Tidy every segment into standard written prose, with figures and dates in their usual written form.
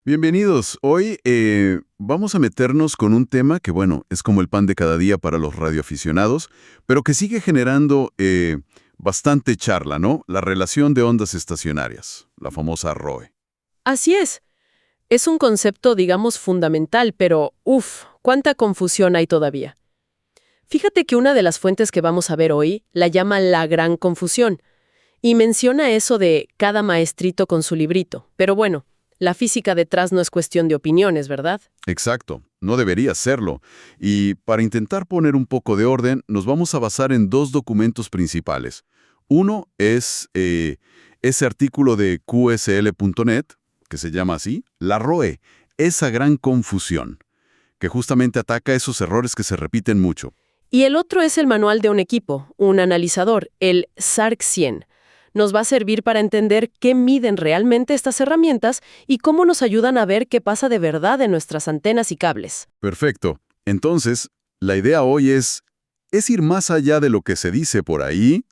Bienvenidos. Hoy vamos a meternos con un tema que, bueno, es como el pan de cada día para los radioaficionados, pero que sigue generando bastante charla, ¿no? La relación de ondas estacionarias, la famosa ROE. Así es. Es un concepto, digamos, fundamental, pero cuánta confusión hay todavía. Fíjate que una de las fuentes que vamos a ver hoy la llama la gran confusión y menciona eso de cada maestrito con su librito. Pero bueno, la física detrás no es cuestión de opiniones, ¿verdad? Exacto, no debería serlo. Y para intentar poner un poco de orden, nos vamos a basar en dos documentos principales. Uno es ese artículo de qsl.net, que se llama así, la ROE, esa gran confusión, que justamente ataca esos errores que se repiten mucho. Y el otro es el manual de un equipo, un analizador, el SARC 100. Nos va a servir para entender qué miden realmente estas herramientas y cómo nos ayudan a ver qué pasa de verdad en nuestras antenas y cables. Perfecto. Entonces, la idea hoy es ir más allá de lo que se dice por ahí,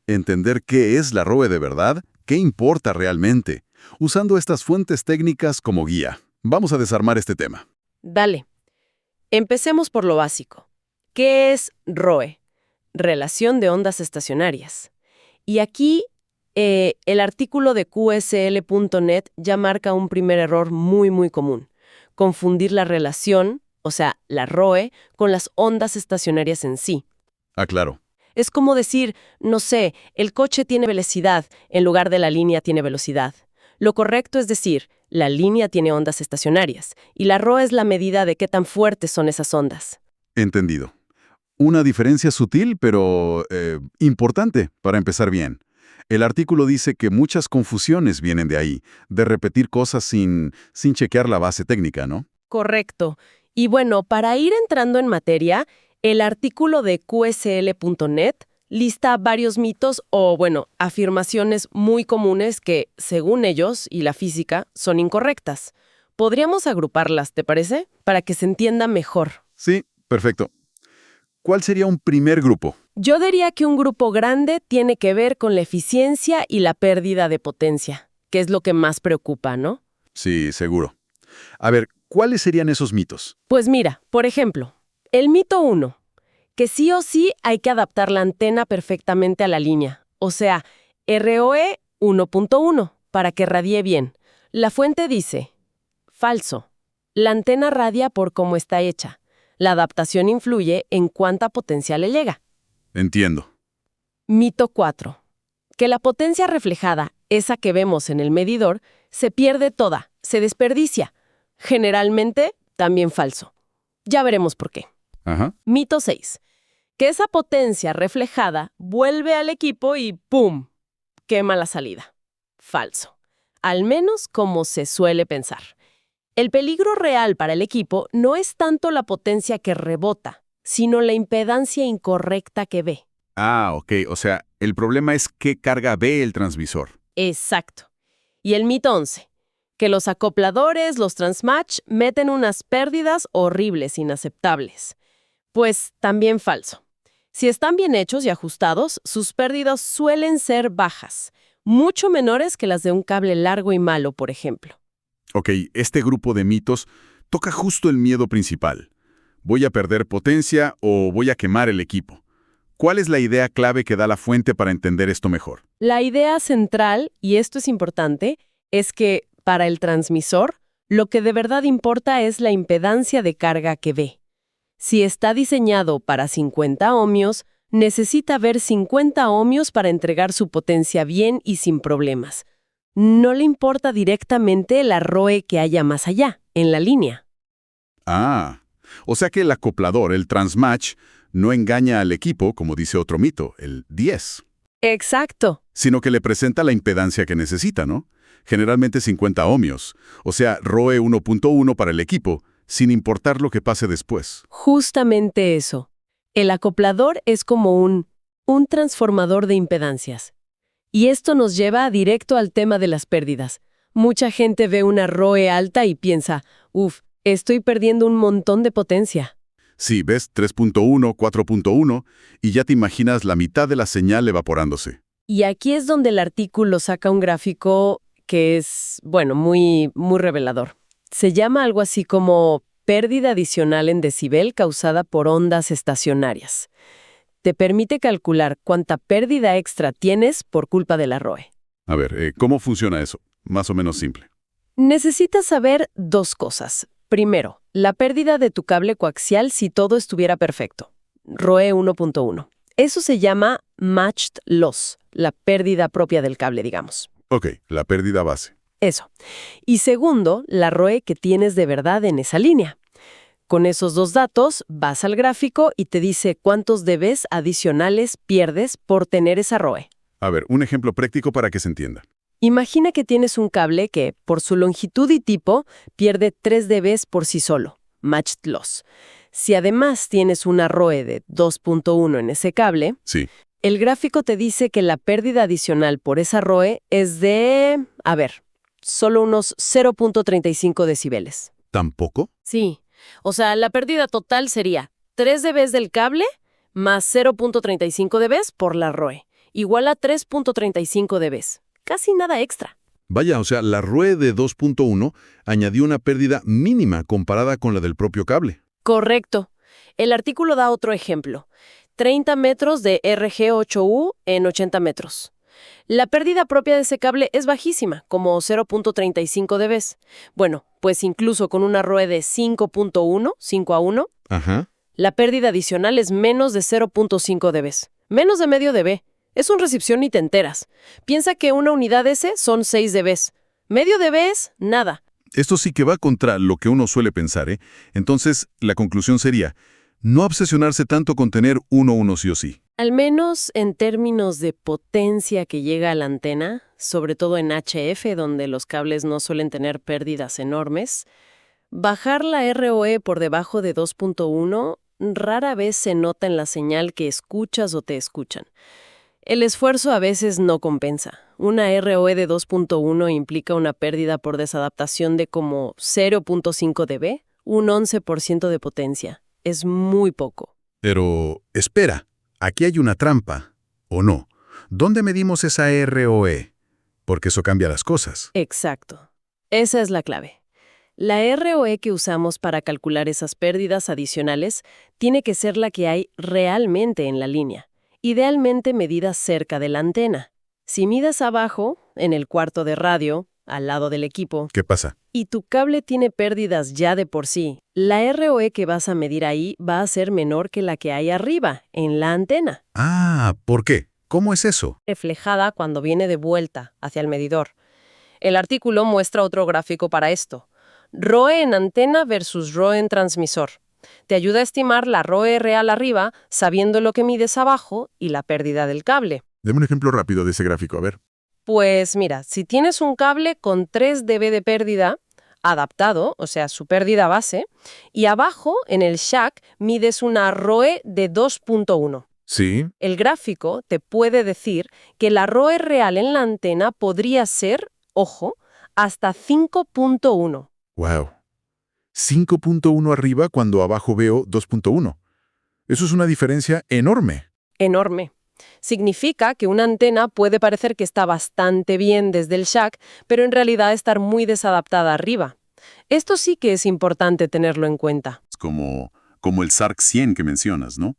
entender qué es la ROE de verdad, qué importa realmente, usando estas fuentes técnicas como guía. Vamos a desarmar este tema. Dale. Empecemos por lo básico. ¿Qué es ROE? Relación de ondas estacionarias. Y aquí, el artículo de qsl.net ya marca un primer error muy común. Confundir la relación, o sea, la ROE, con las ondas estacionarias en sí. Ah, claro. Es como decir, no sé, el coche tiene velocidad en lugar de la línea tiene velocidad. Lo correcto es decir, la línea tiene ondas estacionarias y la ROE es la medida de qué tan fuertes son esas ondas. Entendido. Una diferencia sutil, pero importante para empezar bien. El artículo dice que muchas confusiones vienen de ahí, de repetir cosas sin chequear la base técnica, ¿no? Correcto. Y bueno, para ir entrando en materia, el artículo de qsl.net lista varios mitos o, bueno, afirmaciones muy comunes que, según ellos y la física, son incorrectas. Podríamos agruparlas, ¿te parece? Para que se entienda mejor. Sí, perfecto. ¿Cuál sería un primer grupo? Yo diría que un grupo grande tiene que ver con la eficiencia y la pérdida de potencia, que es lo que más preocupa, ¿no? Sí, seguro. A ver, ¿cuáles serían esos mitos? Pues mira, por ejemplo, el mito 1, que sí o sí hay que adaptar la antena perfectamente a la línea, o sea, ROE 1.1, para que radie bien. La fuente dice, falso. La antena radia por cómo está hecha. La adaptación influye en cuánta potencia le llega. Entiendo. Mito 4. Que la potencia reflejada, esa que vemos en el medidor, se pierde toda, se desperdicia. Generalmente, también falso. Ya veremos por qué. Ajá. Mito 6. Que esa potencia reflejada vuelve al equipo y ¡pum! Quema la salida. Falso. Al menos como se suele pensar. El peligro real para el equipo no es tanto la potencia que rebota, sino la impedancia incorrecta que ve. Ah, ok. O sea, el problema es qué carga ve el transmisor. Exacto. Y el mito 11. Que los acopladores, los transmatch, meten unas pérdidas horribles, inaceptables. Pues también falso. Si están bien hechos y ajustados, sus pérdidas suelen ser bajas, mucho menores que las de un cable largo y malo, por ejemplo. Ok, este grupo de mitos toca justo el miedo principal. ¿Voy a perder potencia o voy a quemar el equipo? ¿Cuál es la idea clave que da la fuente para entender esto mejor? La idea central, y esto es importante, es que, para el transmisor, lo que de verdad importa es la impedancia de carga que ve. Si está diseñado para 50 ohmios, necesita ver 50 ohmios para entregar su potencia bien y sin problemas. No le importa directamente la ROE que haya más allá, en la línea. Ah, o sea que el acoplador, el transmatch, no engaña al equipo, como dice otro mito, el 10, Exacto. sino que le presenta la impedancia que necesita, ¿no? Generalmente 50 ohmios, o sea, ROE 1.1 para el equipo, sin importar lo que pase después. Justamente eso. El acoplador es como un transformador de impedancias. Y esto nos lleva directo al tema de las pérdidas. Mucha gente ve una ROE alta y piensa, estoy perdiendo un montón de potencia. Sí, ves 3.1, 4.1 y ya te imaginas la mitad de la señal evaporándose. Y aquí es donde el artículo saca un gráfico que es, bueno, muy revelador. Se llama algo así como pérdida adicional en decibel causada por ondas estacionarias. Te permite calcular cuánta pérdida extra tienes por culpa de la ROE. A ver, ¿cómo funciona eso? Más o menos simple. Necesitas saber dos cosas. Primero, la pérdida de tu cable coaxial si todo estuviera perfecto. ROE 1.1. Eso se llama matched loss, la pérdida propia del cable, digamos. Ok, la pérdida base. Eso. Y segundo, la ROE que tienes de verdad en esa línea. Con esos dos datos, vas al gráfico y te dice cuántos dB adicionales pierdes por tener esa ROE. A ver, un ejemplo práctico para que se entienda. Imagina que tienes un cable que, por su longitud y tipo, pierde 3 dB por sí solo, matched loss. Si además tienes una ROE de 2.1 en ese cable, Sí. el gráfico te dice que la pérdida adicional por esa ROE es de, solo unos 0.35 decibeles. ¿Tampoco? Sí, o sea, la pérdida total sería 3 dB del cable más 0.35 dB por la ROE, igual a 3.35 dB. Casi nada extra. Vaya, o sea, la ROE de 2.1 añadió una pérdida mínima comparada con la del propio cable. Correcto. El artículo da otro ejemplo. 30 metros de RG8U en 80 metros. La pérdida propia de ese cable es bajísima, como 0.35 dB. Bueno, pues incluso con una ROE de 5.1, 5:1, Ajá. la pérdida adicional es menos de 0.5 dB. Menos de medio dB. Es un recepción ni te enteras. Piensa que una unidad S son 6 dB. Medio dB es nada. Esto sí que va contra lo que uno suele pensar, ¿eh? Entonces, la conclusión sería, no obsesionarse tanto con tener 1.1 sí o sí. Al menos en términos de potencia que llega a la antena, sobre todo en HF, donde los cables no suelen tener pérdidas enormes, bajar la ROE por debajo de 2.1 rara vez se nota en la señal que escuchas o te escuchan. El esfuerzo a veces no compensa. Una ROE de 2.1 implica una pérdida por desadaptación de como 0.5 dB, un 11% de potencia. Es muy poco. Pero, espera, aquí hay una trampa, ¿o no? ¿Dónde medimos esa ROE? Porque eso cambia las cosas. Exacto. Esa es la clave. La ROE que usamos para calcular esas pérdidas adicionales tiene que ser la que hay realmente en la línea, idealmente medida cerca de la antena. Si mides abajo, en el cuarto de radio, al lado del equipo, ¿Qué pasa? y tu cable tiene pérdidas ya de por sí, la ROE que vas a medir ahí va a ser menor que la que hay arriba, en la antena, Ah, ¿por qué? ¿Cómo es eso? reflejada cuando viene de vuelta hacia el medidor. El artículo muestra otro gráfico para esto. ROE en antena versus ROE en transmisor. Te ayuda a estimar la ROE real arriba, sabiendo lo que mides abajo y la pérdida del cable. Deme un ejemplo rápido de ese gráfico, a ver. Pues mira, si tienes un cable con 3 dB de pérdida, adaptado, o sea, su pérdida base, y abajo, en el shack, mides una ROE de 2.1. Sí. El gráfico te puede decir que la ROE real en la antena podría ser, ojo, hasta 5.1. Wow. 5.1 arriba cuando abajo veo 2.1. Eso es una diferencia enorme. Enorme. Significa que una antena puede parecer que está bastante bien desde el shack, pero en realidad estar muy desadaptada arriba. Esto sí que es importante tenerlo en cuenta. Es como el SARC 100 que mencionas, ¿no?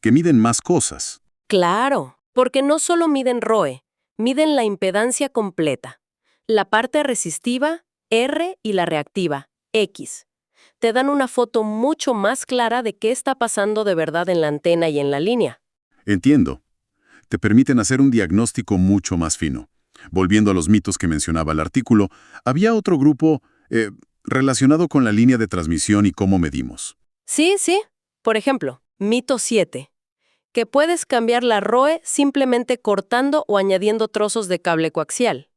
Que miden más cosas. Claro, porque no solo miden ROE, miden la impedancia completa. La parte resistiva, R, y la reactiva, X. Te dan una foto mucho más clara de qué está pasando de verdad en la antena y en la línea. Entiendo. Te permiten hacer un diagnóstico mucho más fino. Volviendo a los mitos que mencionaba el artículo, había otro grupo relacionado con la línea de transmisión y cómo medimos. Sí. Por ejemplo, mito 7, que puedes cambiar la ROE simplemente cortando o añadiendo trozos de cable coaxial.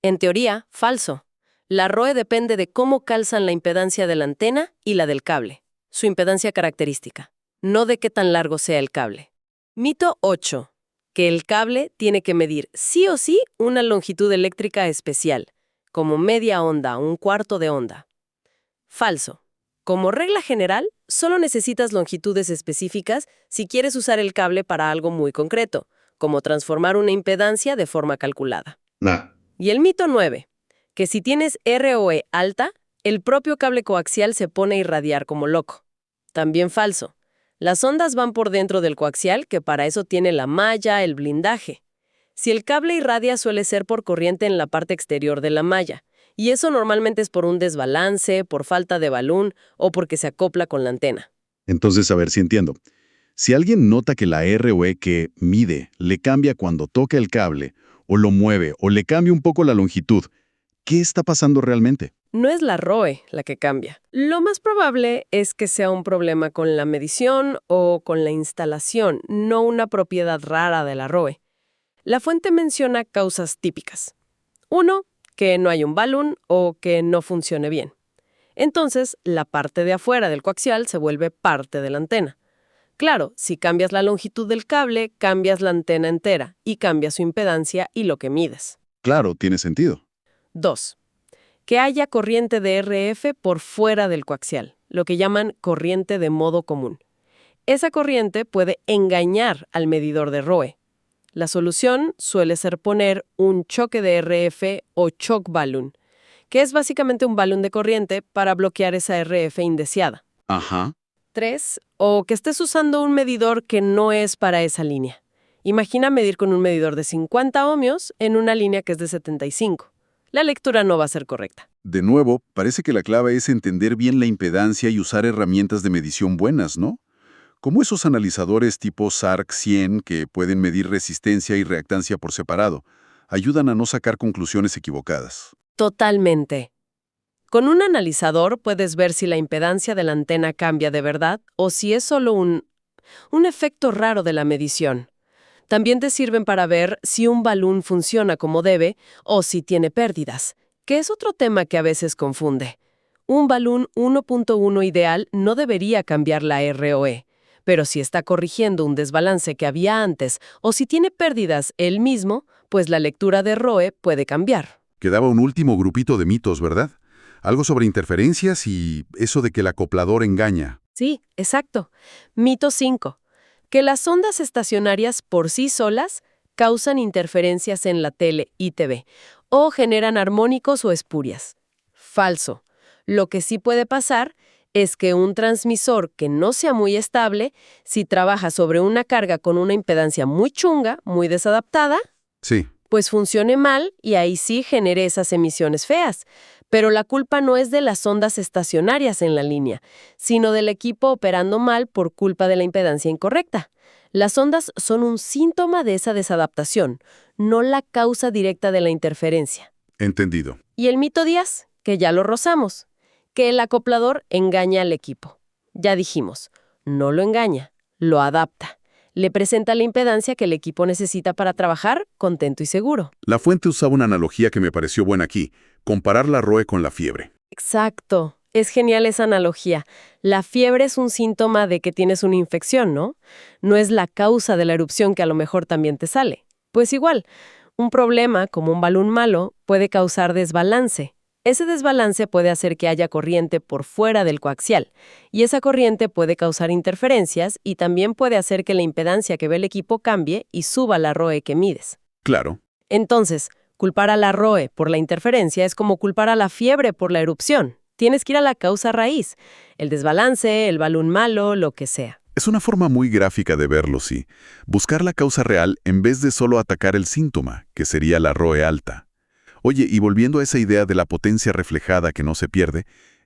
En teoría, falso. La ROE depende de cómo calzan la impedancia de la antena y la del cable, su impedancia característica, no de qué tan largo sea el cable. Mito 8, que el cable tiene que medir sí o sí una longitud eléctrica especial, como media onda o un cuarto de onda. Falso. Como regla general, solo necesitas longitudes específicas si quieres usar el cable para algo muy concreto, como transformar una impedancia de forma calculada. Nah. Y el mito 9, que si tienes ROE alta, el propio cable coaxial se pone a irradiar como loco. También falso. Las ondas van por dentro del coaxial, que para eso tiene la malla, el blindaje. Si el cable irradia suele ser por corriente en la parte exterior de la malla, y eso normalmente es por un desbalance, por falta de balún o porque se acopla con la antena. Entonces, a ver si entiendo. Si alguien nota que la ROE que mide le cambia cuando toca el cable, o lo mueve, o le cambia un poco la longitud, ¿qué está pasando realmente? No es la ROE la que cambia. Lo más probable es que sea un problema con la medición o con la instalación, no una propiedad rara de la ROE. La fuente menciona causas típicas. 1. Que no hay un balún o que no funcione bien. Entonces, la parte de afuera del coaxial se vuelve parte de la antena. Claro, si cambias la longitud del cable, cambias la antena entera y cambias su impedancia y lo que mides. Claro, tiene sentido. 2. Que haya corriente de RF por fuera del coaxial, lo que llaman corriente de modo común. Esa corriente puede engañar al medidor de ROE. La solución suele ser poner un choque de RF o choke balloon, que es básicamente un balón de corriente para bloquear esa RF indeseada. Ajá. 3. O que estés usando un medidor que no es para esa línea. Imagina medir con un medidor de 50 ohmios en una línea que es de 75. La lectura no va a ser correcta. De nuevo, parece que la clave es entender bien la impedancia y usar herramientas de medición buenas, ¿no? Como esos analizadores tipo SARC 100 que pueden medir resistencia y reactancia por separado, ayudan a no sacar conclusiones equivocadas. Totalmente. Con un analizador puedes ver si la impedancia de la antena cambia de verdad o si es solo un efecto raro de la medición. También te sirven para ver si un balún funciona como debe o si tiene pérdidas, que es otro tema que a veces confunde. Un balún 1.1 ideal no debería cambiar la ROE, pero si está corrigiendo un desbalance que había antes o si tiene pérdidas él mismo, pues la lectura de ROE puede cambiar. Quedaba un último grupito de mitos, ¿verdad? Algo sobre interferencias y eso de que el acoplador engaña. Sí, exacto. Mito 5. Que las ondas estacionarias por sí solas causan interferencias en la tele y TV o generan armónicos o espurias. Falso. Lo que sí puede pasar es que un transmisor que no sea muy estable, si trabaja sobre una carga con una impedancia muy chunga, muy desadaptada, Sí. pues funcione mal y ahí sí genere esas emisiones feas. Pero la culpa no es de las ondas estacionarias en la línea, sino del equipo operando mal por culpa de la impedancia incorrecta. Las ondas son un síntoma de esa desadaptación, no la causa directa de la interferencia. Entendido. Y el mito 10, que ya lo rozamos, que el acoplador engaña al equipo. Ya dijimos, no lo engaña, lo adapta. Le presenta la impedancia que el equipo necesita para trabajar contento y seguro. La fuente usaba una analogía que me pareció buena aquí, comparar la ROE con la fiebre. Exacto. Es genial esa analogía. La fiebre es un síntoma de que tienes una infección, ¿no? No es la causa de la erupción que a lo mejor también te sale. Pues igual, un problema, como un balón malo, puede causar desbalance. Ese desbalance puede hacer que haya corriente por fuera del coaxial, y esa corriente puede causar interferencias y también puede hacer que la impedancia que ve el equipo cambie y suba la ROE que mides. Claro. Entonces, culpar a la ROE por la interferencia es como culpar a la fiebre por la erupción. Tienes que ir a la causa raíz, el desbalance, el balón malo, lo que sea. Es una forma muy gráfica de verlo, sí. Buscar la causa real en vez de solo atacar el síntoma, que sería la ROE alta. Oye, y volviendo a esa idea de la potencia reflejada que no se pierde,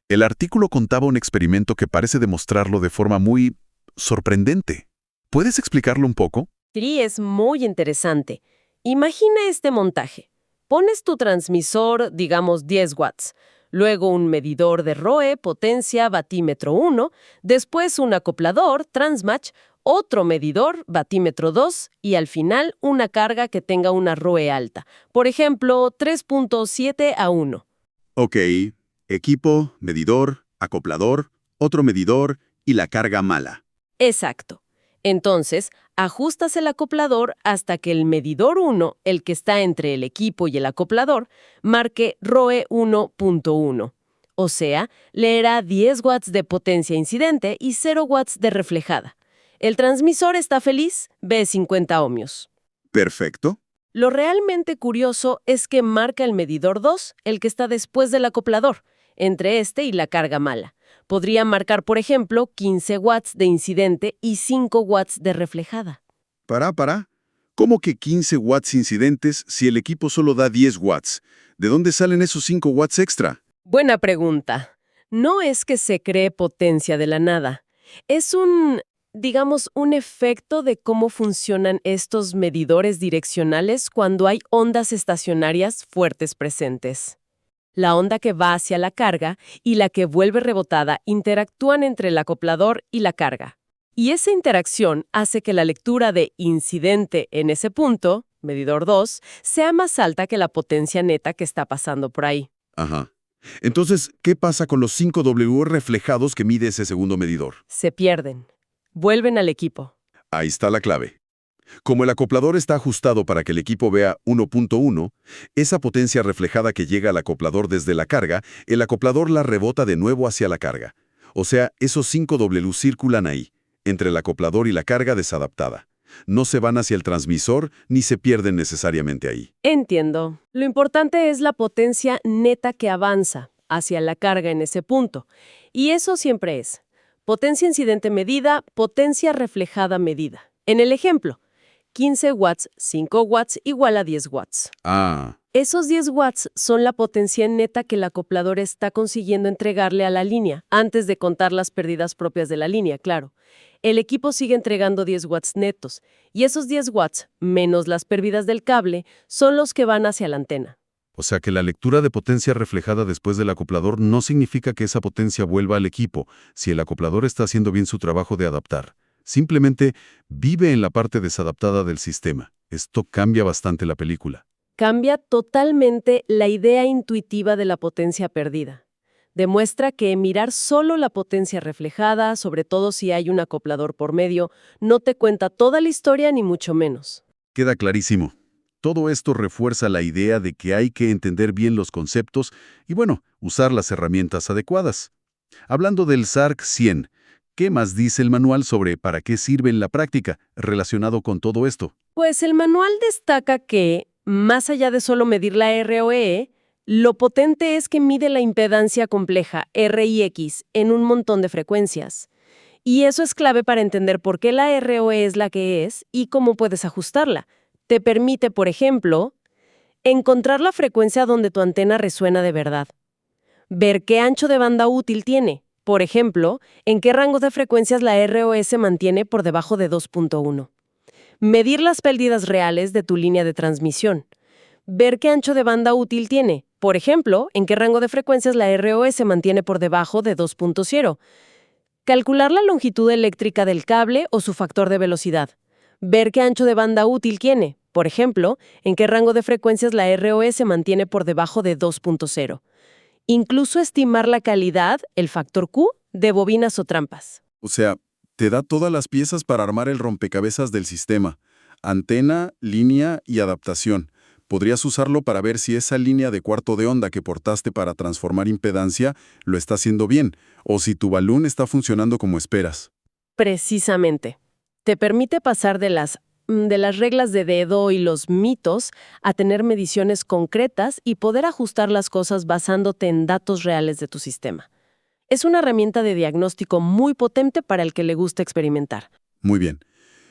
el artículo contaba un experimento que parece demostrarlo de forma muy sorprendente. ¿Puedes explicarlo un poco? Sí, es muy interesante. Imagina este montaje. Pones tu transmisor, digamos 10 watts, luego un medidor de ROE, potencia, batímetro 1, después un acoplador, transmatch, otro medidor, batímetro 2, y al final una carga que tenga una ROE alta. Por ejemplo, 3.7 a 1. Ok, equipo, medidor, acoplador, otro medidor y la carga mala. Exacto. Entonces, ajustas el acoplador hasta que el medidor 1, el que está entre el equipo y el acoplador, marque ROE 1.1. O sea, leerá 10 watts de potencia incidente y 0 watts de reflejada. El transmisor está feliz, ve 50 ohmios. Perfecto. Lo realmente curioso es que marca el medidor 2, el que está después del acoplador, entre este y la carga mala. Podría marcar, por ejemplo, 15 watts de incidente y 5 watts de reflejada. Para. ¿Cómo que 15 watts incidentes si el equipo solo da 10 watts? ¿De dónde salen esos 5 watts extra? Buena pregunta. No es que se cree potencia de la nada. Es digamos, un efecto de cómo funcionan estos medidores direccionales cuando hay ondas estacionarias fuertes presentes. La onda que va hacia la carga y la que vuelve rebotada interactúan entre el acoplador y la carga. Y esa interacción hace que la lectura de incidente en ese punto, medidor 2, sea más alta que la potencia neta que está pasando por ahí. Ajá. Entonces, ¿qué pasa con los 5 W reflejados que mide ese segundo medidor? Se pierden. Vuelven al equipo. Ahí está la clave. Como el acoplador está ajustado para que el equipo vea 1.1, esa potencia reflejada que llega al acoplador desde la carga, el acoplador la rebota de nuevo hacia la carga. O sea, esos 5 W circulan ahí, entre el acoplador y la carga desadaptada. No se van hacia el transmisor ni se pierden necesariamente ahí. Entiendo. Lo importante es la potencia neta que avanza hacia la carga en ese punto. Y eso siempre es potencia incidente medida, potencia reflejada medida. En el ejemplo, 15 watts, 5 watts igual a 10 watts. Ah, Esos 10 watts son la potencia neta que el acoplador está consiguiendo entregarle a la línea, antes de contar las pérdidas propias de la línea, claro. El equipo sigue entregando 10 watts netos, y esos 10 watts, menos las pérdidas del cable, son los que van hacia la antena. O sea que la lectura de potencia reflejada después del acoplador no significa que esa potencia vuelva al equipo, si el acoplador está haciendo bien su trabajo de adaptar. Simplemente vive en la parte desadaptada del sistema. Esto cambia bastante la película. Cambia totalmente la idea intuitiva de la potencia perdida. Demuestra que mirar solo la potencia reflejada, sobre todo si hay un acoplador por medio, no te cuenta toda la historia ni mucho menos. Queda clarísimo. Todo esto refuerza la idea de que hay que entender bien los conceptos y, bueno, usar las herramientas adecuadas. Hablando del SARC 100, ¿qué más dice el manual sobre para qué sirve en la práctica relacionado con todo esto? Pues el manual destaca que, más allá de solo medir la ROE, lo potente es que mide la impedancia compleja, R y X, en un montón de frecuencias. Y eso es clave para entender por qué la ROE es la que es y cómo puedes ajustarla. Te permite, por ejemplo, encontrar la frecuencia donde tu antena resuena de verdad. Ver qué ancho de banda útil tiene. Por ejemplo, en qué rango de frecuencias la ROE se mantiene por debajo de 2.1. Medir las pérdidas reales de tu línea de transmisión. Ver qué ancho de banda útil tiene. Por ejemplo, en qué rango de frecuencias la ROE se mantiene por debajo de 2.0. Calcular la longitud eléctrica del cable o su factor de velocidad. Ver qué ancho de banda útil tiene. Por ejemplo, en qué rango de frecuencias la ROE se mantiene por debajo de 2.0. Incluso estimar la calidad, el factor Q, de bobinas o trampas. o sea, te da todas las piezas para armar el rompecabezas del sistema. Antena, línea y adaptación. Podrías usarlo para ver si esa línea de cuarto de onda que portaste para transformar impedancia lo está haciendo bien, o si tu balún está funcionando como esperas. Precisamente. Te permite pasar de las reglas de dedo y los mitos a tener mediciones concretas y poder ajustar las cosas basándote en datos reales de tu sistema. Es una herramienta de diagnóstico muy potente para el que le gusta experimentar. Muy bien.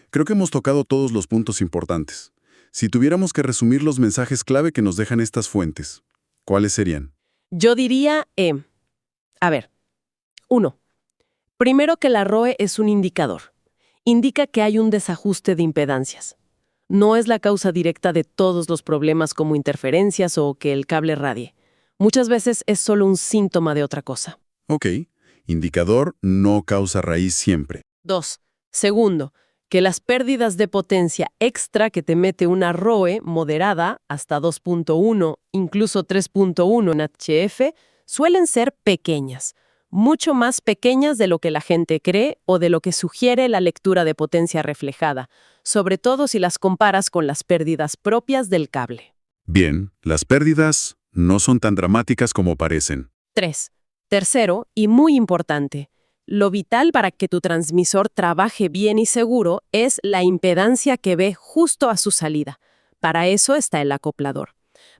Creo que hemos tocado todos los puntos importantes. Si tuviéramos que resumir los mensajes clave que nos dejan estas fuentes, ¿cuáles serían? Yo diría, 1. Primero que la ROE es un indicador. Indica que hay un desajuste de impedancias. No es la causa directa de todos los problemas como interferencias o que el cable radie. Muchas veces es solo un síntoma de otra cosa. Ok. Indicador no causa raíz siempre. 2. Segundo, que las pérdidas de potencia extra que te mete una ROE moderada, hasta 2.1, incluso 3.1 en HF, suelen ser pequeñas, mucho más pequeñas de lo que la gente cree o de lo que sugiere la lectura de potencia reflejada, sobre todo si las comparas con las pérdidas propias del cable. Bien, las pérdidas no son tan dramáticas como parecen. 3. Tercero, y muy importante, lo vital para que tu transmisor trabaje bien y seguro es la impedancia que ve justo a su salida. Para eso está el acoplador,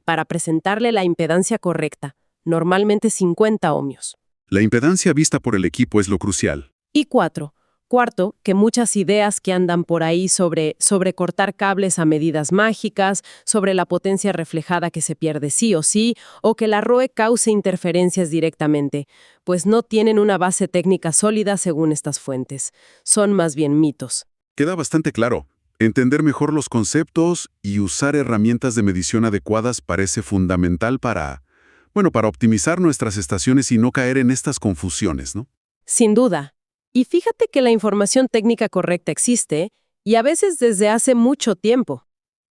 para presentarle la impedancia correcta, normalmente 50 ohmios. La impedancia vista por el equipo es lo crucial. Y cuarto, que muchas ideas que andan por ahí sobre cortar cables a medidas mágicas, sobre la potencia reflejada que se pierde sí o sí, o que la ROE cause interferencias directamente, pues no tienen una base técnica sólida según estas fuentes. Son más bien mitos. Queda bastante claro. Entender mejor los conceptos y usar herramientas de medición adecuadas parece fundamental para optimizar nuestras estaciones y no caer en estas confusiones, ¿no? Sin duda. Y fíjate que la información técnica correcta existe, y a veces desde hace mucho tiempo.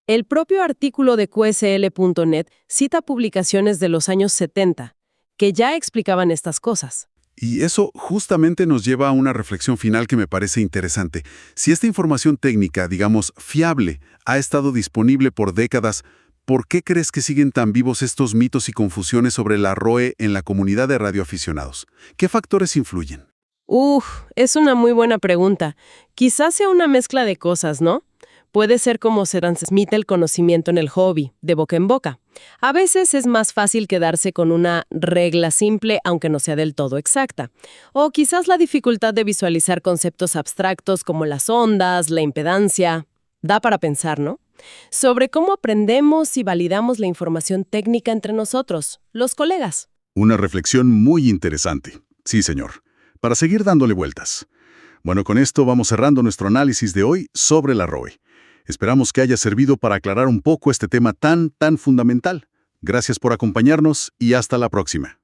El propio artículo de QSL.net cita publicaciones de los años 70, que ya explicaban estas cosas. Y eso justamente nos lleva a una reflexión final que me parece interesante. Si esta información técnica, digamos, fiable, ha estado disponible por décadas, ¿por qué crees que siguen tan vivos estos mitos y confusiones sobre la ROE en la comunidad de radioaficionados? ¿Qué factores influyen? Es una muy buena pregunta. Quizás sea una mezcla de cosas, ¿no? Puede ser como se transmite el conocimiento en el hobby, de boca en boca. A veces es más fácil quedarse con una regla simple, aunque no sea del todo exacta. O quizás la dificultad de visualizar conceptos abstractos como las ondas, la impedancia. Da para pensar, ¿no? Sobre cómo aprendemos y validamos la información técnica entre nosotros, los colegas. Una reflexión muy interesante. Sí, señor. Para seguir dándole vueltas. Bueno, con esto vamos cerrando nuestro análisis de hoy sobre la ROE. Esperamos que haya servido para aclarar un poco este tema tan fundamental. Gracias por acompañarnos y hasta la próxima.